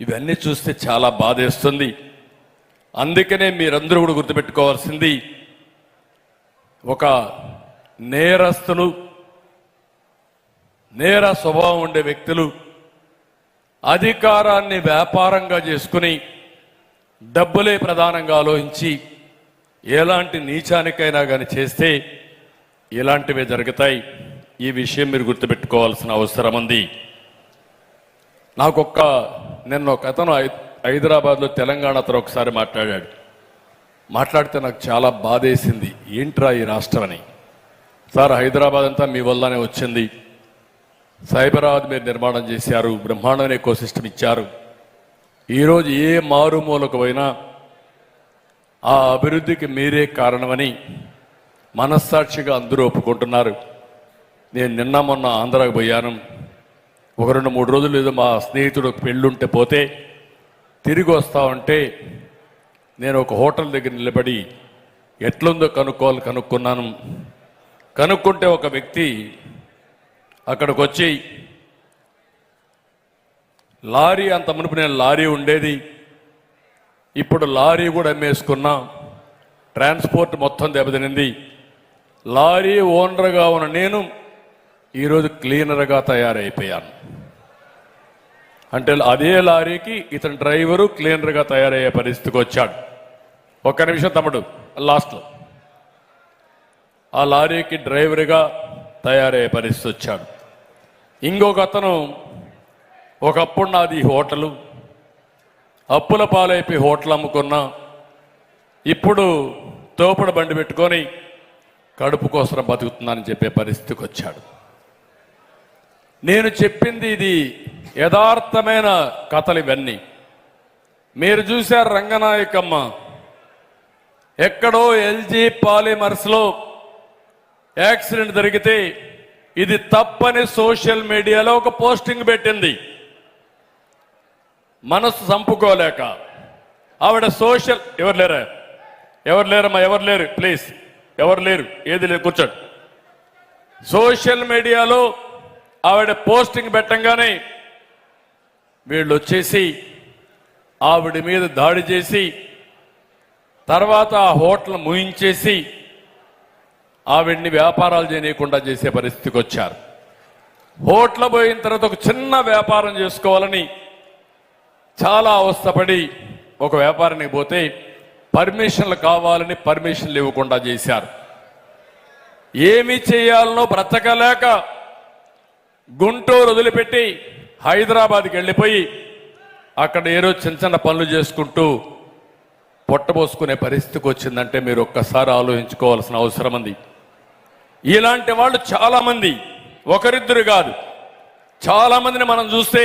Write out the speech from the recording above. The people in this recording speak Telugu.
ఇవన్నీ చూస్తే చాలా బాధేస్తుంది. అందుకనే మీరందరూ కూడా గుర్తుపెట్టుకోవాల్సింది, ఒక నేరస్తులు, నేర స్వభావం ఉండే వ్యక్తులు అధికారాన్ని వ్యాపారంగా చేసుకుని డబ్బులే ప్రధానంగా ఆలోచించి ఎలాంటి నీచానికైనా కానీ చేస్తే ఇలాంటివే జరుగుతాయి. ఈ విషయం మీరు గుర్తుపెట్టుకోవాల్సిన అవసరం ఉంది. నిన్న ఒక అతను హైదరాబాద్లో తెలంగాణ అతను ఒకసారి మాట్లాడితే నాకు చాలా బాధేసింది. ఏంట్రా ఈ రాష్ట్రం అని. సార్, హైదరాబాద్ అంతా మీ వల్లనే వచ్చింది. సైబరాబాద్ మీరు నిర్మాణం చేశారు, బ్రహ్మాండమైన ఎకోసిస్టమ్ ఇచ్చారు. ఈరోజు ఏ మారుమూలకు పోయినా ఆ అభివృద్ధికి మీరే కారణమని మనస్సాక్షిగా అందరూ ఒప్పుకుంటున్నారు. నేను నిన్న మొన్న ఆంధ్రాకు పోయాను. ఒక 2-3 రోజులు ఏదో మా స్నేహితుడు పెళ్ళుంటే పోతే తిరిగి వస్తా ఉంటే నేను ఒక హోటల్ దగ్గర నిలబడి ఎట్లుందో కనుక్కున్నాను. కనుక్కుంటే ఒక వ్యక్తి అక్కడికి వచ్చి, లారీ అంత మునుపు నేను లారీ ఉండేది, ఇప్పుడు లారీ కూడా అమ్మేసుకున్నా, ట్రాన్స్పోర్ట్ మొత్తం దెబ్బతినింది, లారీ ఓనర్గా ఉన్న నేను ఈరోజు క్లీనర్గా తయారైపోయాను. అంటే అదే లారీకి ఇతని డ్రైవరు క్లీనర్గా తయారయ్యే పరిస్థితికి వచ్చాడు. ఒక్క నిమిషం తమ్ముడు, లాస్ట్లో ఆ లారీకి డ్రైవర్గా తయారయ్యే పరిస్థితి వచ్చాడు. ఇంకొక అతను, ఒకప్పుడు నాది హోటలు, అప్పుల పాలైపోయి హోటల్ అమ్ముకున్నా, ఇప్పుడు తోపుడు బండి పెట్టుకొని కడుపు కోసం బతుకుతున్నానని చెప్పే పరిస్థితికి వచ్చాడు. నేను చెప్పింది ఇది యథార్థమైన కథలు. ఇవన్నీ మీరు చూశారు. రంగనాయకమ్మ ఎక్కడో ఎల్జీ పాలిమర్స్లో యాక్సిడెంట్ జరిగితే ఇది తప్పని సోషల్ మీడియాలో ఒక పోస్టింగ్ పెట్టింది. మనసు చంపుకోలేక ఆవిడ ఎవరు లేరమ్మా, ఎవరు లేరు, ప్లీజ్ ఎవరు లేరు, ఏది లేదు, కూర్చోండి. సోషల్ మీడియాలో ఆవిడ పోస్టింగ్ పెట్టంగానే వీళ్ళు వచ్చేసి ఆవిడ మీద దాడి చేసి తర్వాత ఆ హోటల్ ముయించేసి ఆవిడ్ని వ్యాపారాలు చేయకుండా చేసే పరిస్థితికి వచ్చారు. హోటల్ పోయిన తర్వాత ఒక చిన్న వ్యాపారం చేసుకోవాలని చాలా అవస్థపడి ఒక వ్యాపారానికి పోతే పర్మిషన్లు కావాలని పర్మిషన్లు ఇవ్వకుండా చేశారు. ఏమి చేయాలనో బ్రతకలేక గుంటూరు వదిలిపెట్టి హైదరాబాద్కి వెళ్ళిపోయి అక్కడ ఏదో చిన్న పనులు చేసుకుంటూ పొట్టబోసుకునే పరిస్థితికి వచ్చిందంటే మీరు ఒక్కసారి ఆలోచించుకోవాల్సిన అవసరం ఉంది. ఇలాంటి వాళ్ళు చాలామంది, ఒకరిద్దరు కాదు, చాలామందిని మనం చూస్తే